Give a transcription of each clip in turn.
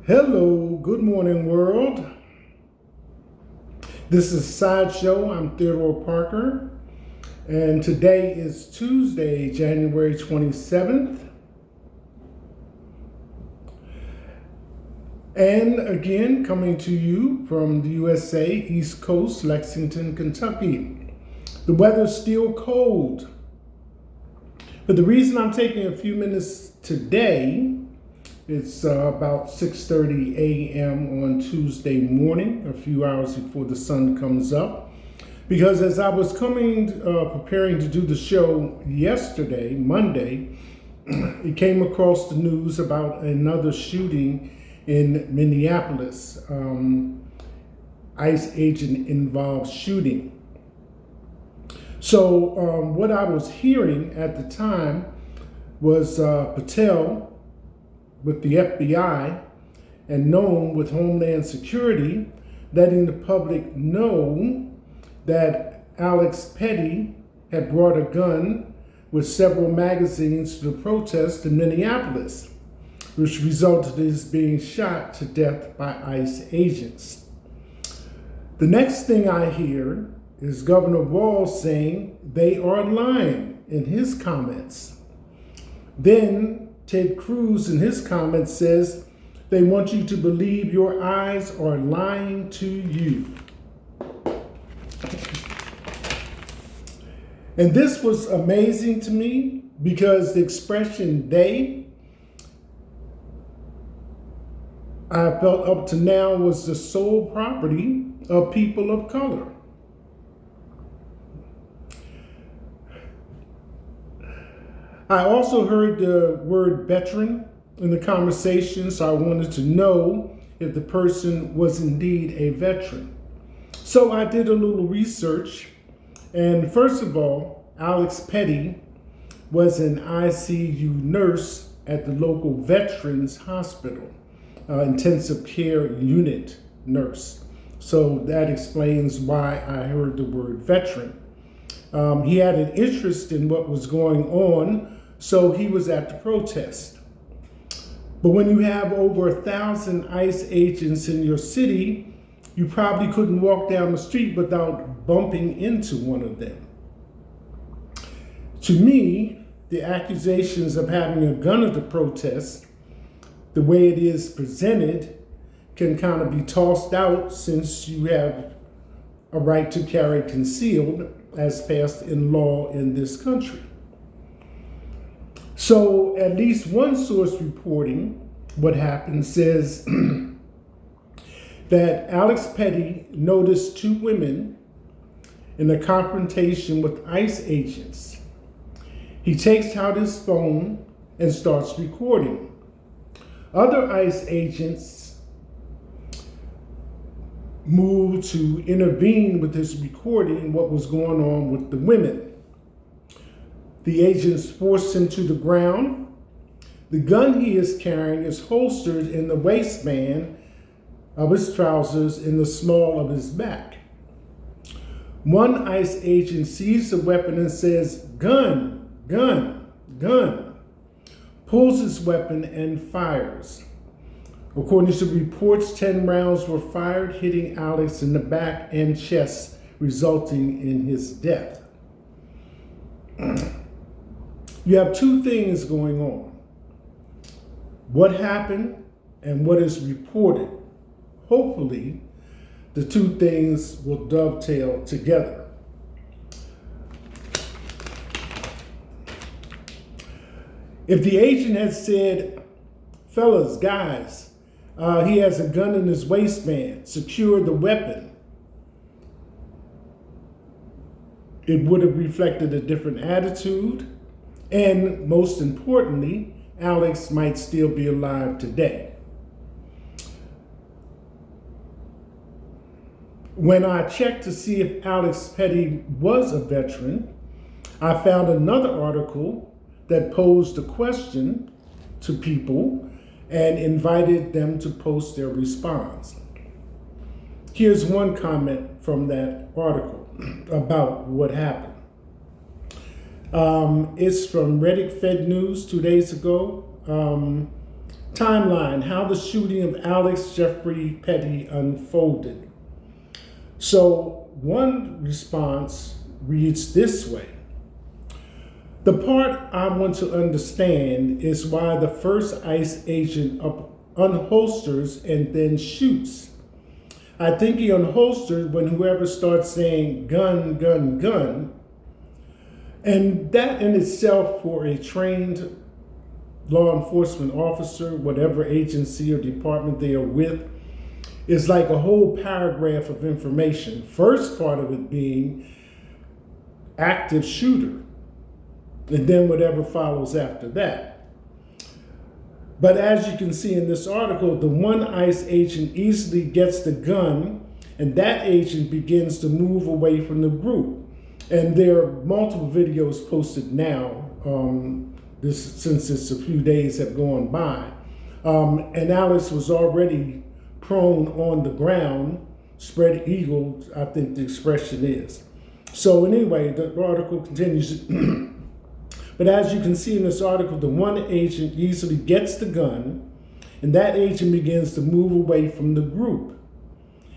Hello, good morning, world. This is Sideshow. I'm Theodore Parker, and today is Tuesday, January 27th. And again, coming to you from the USA, East Coast, Lexington, Kentucky. The weather's still cold, but the reason I'm taking a few minutes today, it's about 6:30 a.m. on Tuesday morning, a few hours before the sun comes up. Because as I was preparing to do the show yesterday, Monday, it came across the news about another shooting in Minneapolis, ICE agent involved shooting. So what I was hearing at the time was Patel with the FBI and known with Homeland Security, letting the public know that Alex Petty had brought a gun with several magazines to the protest in Minneapolis, which resulted in his being shot to death by ICE agents. The next thing I hear is Governor Walz saying they are lying in his comments. Then Ted Cruz in his comments says they want you to believe your eyes are lying to you. And this was amazing to me because the expression they, I felt up to now, was the sole property of people of color. I also heard the word veteran in the conversation, so I wanted to know if the person was indeed a veteran. So I did a little research, and first of all, Alex Petty was an ICU nurse at the local Veterans Hospital, intensive care unit nurse. So that explains why I heard the word veteran. He had an interest in what was going on, so he was at the protest. But when you have over 1,000 ICE agents in your city, you probably couldn't walk down the street without bumping into one of them. To me, the accusations of having a gun at the protest, the way it is presented, can kind of be tossed out since you have a right to carry concealed as passed in law in this country. So at least one source reporting what happened says that Alex Petty noticed two women in a confrontation with ICE agents. He takes out his phone and starts recording. Other ICE agents moved to intervene with his recording what was going on with the women. The agents forced him to the ground. The gun he is carrying is holstered in the waistband of his trousers in the small of his back. One ICE agent sees the weapon and says, "Gun, gun, gun," pulls his weapon and fires. According to reports, 10 rounds were fired, hitting Alex in the back and chest, resulting in his death. You have two things going on: what happened and what is reported. Hopefully, the two things will dovetail together. If the agent had said, "Fellas, guys, he has a gun in his waistband, secure the weapon," it would have reflected a different attitude. And most importantly, Alex might still be alive today. When I checked to see if Alex Petty was a veteran, I found another article that posed a question to people and invited them to post their response. Here's one comment from that article about what happened. It's from Reddit Fed News 2 days ago. Timeline, how the shooting of Alex Jeffrey Petty unfolded. So one response reads this way. The part I want to understand is why the first ICE agent unholsters and then shoots. I think he unholstered when whoever starts saying gun, gun, gun. And that in itself for a trained law enforcement officer, whatever agency or department they are with, is like a whole paragraph of information. First part of it being active shooter, and then whatever follows after that. But as you can see in this article, the one ICE agent easily gets the gun, and that agent begins to move away from the group. And there are multiple videos posted now, since it's a few days have gone by. And Alex was already prone on the ground, spread eagle, I think the expression is. So anyway, the article continues. But as you can see in this article, the one agent easily gets the gun, and that agent begins to move away from the group.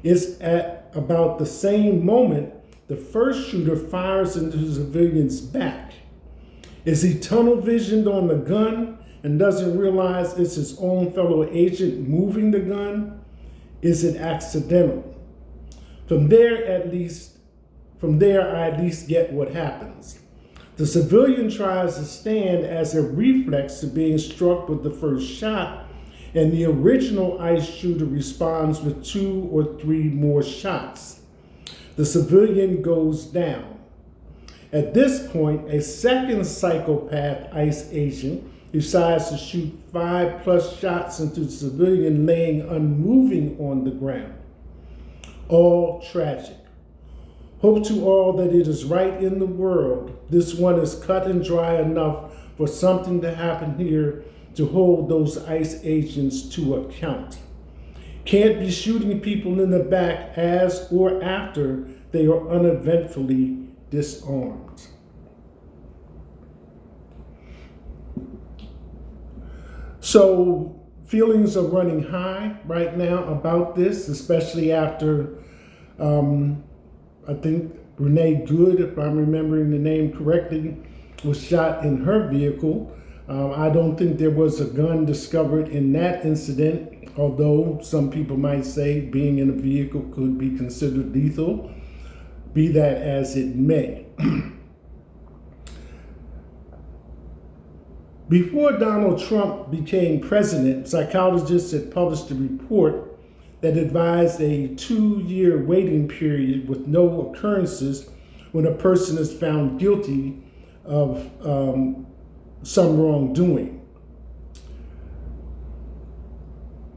It's at about the same moment the first shooter fires into the civilian's back. Is he tunnel visioned on the gun and doesn't realize it's his own fellow agent moving the gun? Is it accidental? From there, I at least get what happens. The civilian tries to stand as a reflex to being struck with the first shot, and the original ICE shooter responds with 2 or 3 more shots. The civilian goes down. At this point, a second psychopath ICE agent decides to shoot 5+ shots into the civilian laying unmoving on the ground. All tragic. Hope to all that it is right in the world. This one is cut and dry enough for something to happen here to hold those ICE agents to account. Can't be shooting people in the back as or after they are uneventfully disarmed. So feelings are running high right now about this, especially after I think Renee Good, if I'm remembering the name correctly, was shot in her vehicle. I don't think there was a gun discovered in that incident, although some people might say being in a vehicle could be considered lethal. Be that as it may. Before Donald Trump became president, psychologists had published a report that advised a 2-year waiting period with no occurrences when a person is found guilty of some wrongdoing,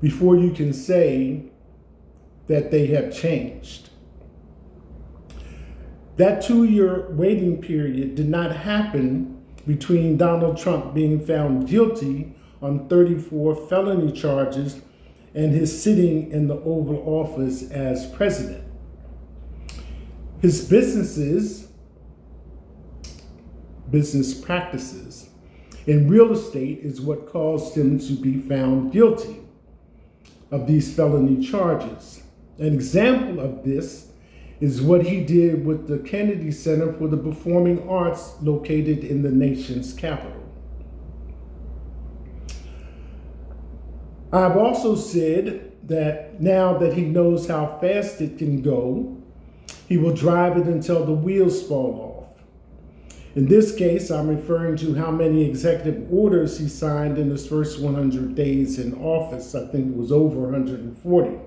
before you can say that they have changed. That 2-year waiting period did not happen between Donald Trump being found guilty on 34 felony charges and his sitting in the Oval Office as president. His business practices in real estate is what caused him to be found guilty of these felony charges. An example of this is what he did with the Kennedy Center for the Performing Arts located in the nation's capital. I've also said that now that he knows how fast it can go, he will drive it until the wheels fall off. In this case, I'm referring to how many executive orders he signed in his first 100 days in office. I think it was over 140.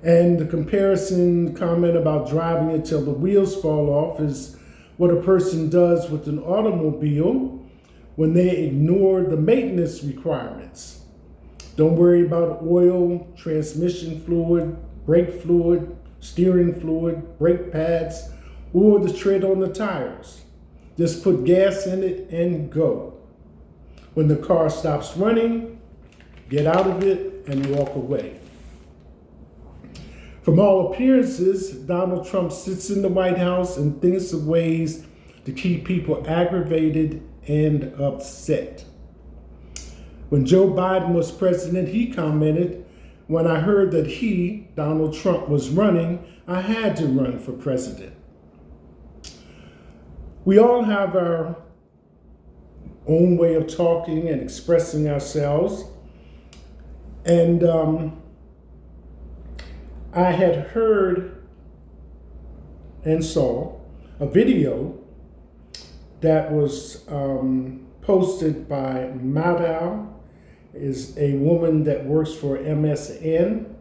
And the comparison comment about driving it till the wheels fall off is what a person does with an automobile when they ignore the maintenance requirements. Don't worry about oil, transmission fluid, brake fluid, steering fluid, brake pads, or the tread on the tires. Just put gas in it and go. When the car stops running, get out of it and walk away. From all appearances, Donald Trump sits in the White House and thinks of ways to keep people aggravated and upset. When Joe Biden was president, he commented, when I heard that he, Donald Trump, was running, I had to run for president. We all have our own way of talking and expressing ourselves. And I had heard and saw a video that was posted by Madal, is a woman that works for MSN.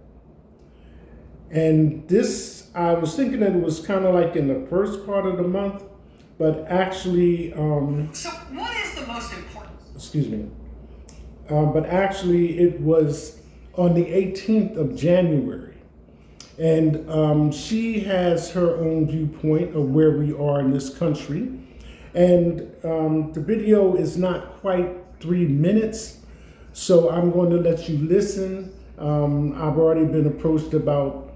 And this, I was thinking that it was kind of like in the first part of the month, but actually... So what is the most important? Excuse me. But actually it was on the 18th of January. And she has her own viewpoint of where we are in this country. And the video is not quite 3 minutes, so I'm going to let you listen. I've already been approached about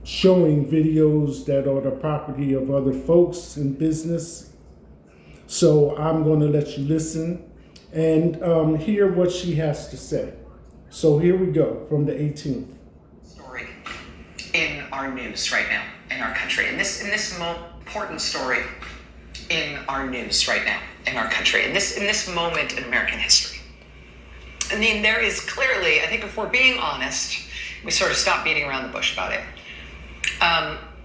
showing videos that are the property of other folks in business. So I'm going to let you listen and hear what she has to say. So here we go from the 18th. Story in our news right now in our country, in this important story in our news right now in our country, in this moment in American history. I mean, there is clearly, I think if we're being honest, we sort of stop beating around the bush about it.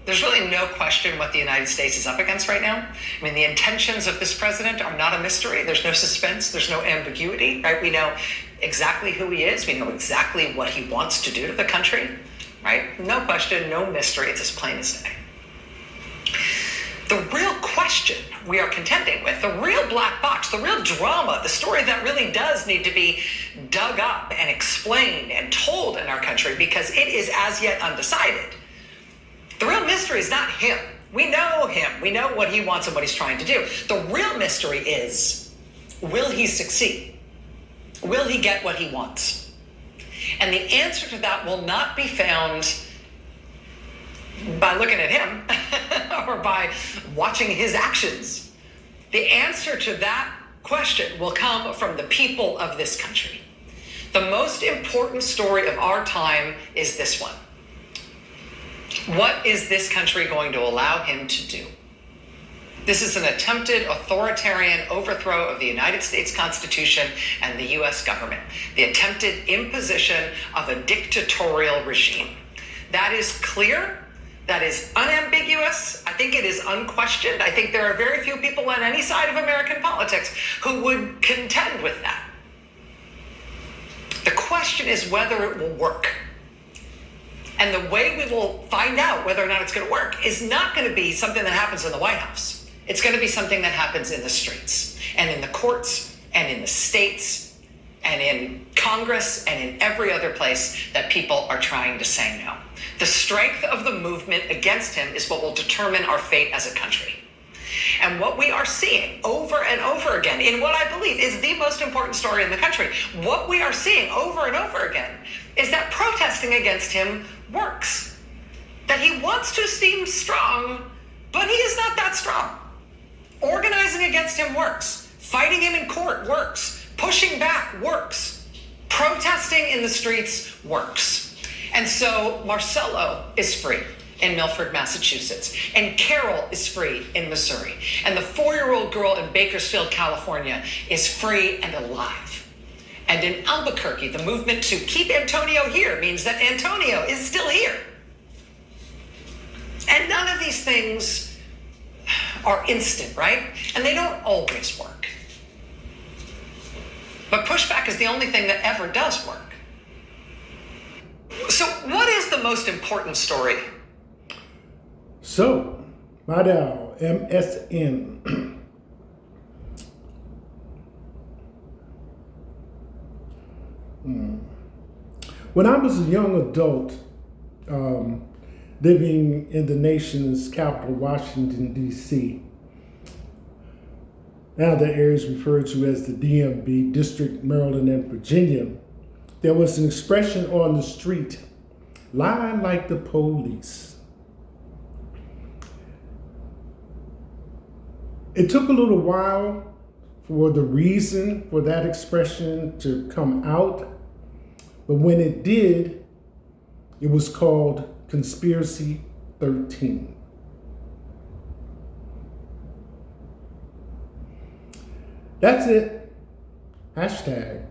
There's really no question what the United States is up against right now. I mean, the intentions of this president are not a mystery. There's no suspense. There's no ambiguity, right? We know exactly who he is. We know exactly what he wants to do to the country, right? No question, no mystery. It's as plain as day. The real question we are contending with, the real black box, the real drama, the story that really does need to be dug up and explained and told in our country because it is as yet undecided. The real mystery is not him. We know him. We know what he wants and what he's trying to do. The real mystery is, will he succeed? Will he get what he wants? And the answer to that will not be found by looking at him or by watching his actions. The answer to that question will come from the people of this country. The most important story of our time is this one. What is this country going to allow him to do? This is an attempted authoritarian overthrow of the United States Constitution and the U.S. government, the attempted imposition of a dictatorial regime. That is clear. That is unambiguous. I think it is unquestioned. I think there are very few people on any side of American politics who would contend with that. The question is whether it will work. And the way we will find out whether or not it's going to work is not going to be something that happens in the White House. It's going to be something that happens in the streets and in the courts and in the states and in Congress and in every other place that people are trying to say no. The strength of the movement against him is what will determine our fate as a country. And what we are seeing over and over again in what I believe is the most important story in the country, what we are seeing over and over again is that protesting against him works. That he wants to seem strong, but he is not that strong. Organizing against him works. Fighting him in court works. Pushing back works. Protesting in the streets works. And so Marcelo is free in Milford, Massachusetts, and Carol is free in Missouri, and the 4-year-old girl in Bakersfield, California is free and alive. And in Albuquerque, the movement to keep Antonio here means that Antonio is still here. And none of these things are instant, right? And they don't always work. But pushback is the only thing that ever does work. So what is the most important story? So, Madal, MSN. When I was a young adult, living in the nation's capital, Washington, D.C., now the area is referred to as the DMV, District, Maryland, and Virginia, there was an expression on the street, lie like the police. It took a little while for the reason for that expression to come out. But when it did, it was called Conspiracy 13. That's it. Hashtag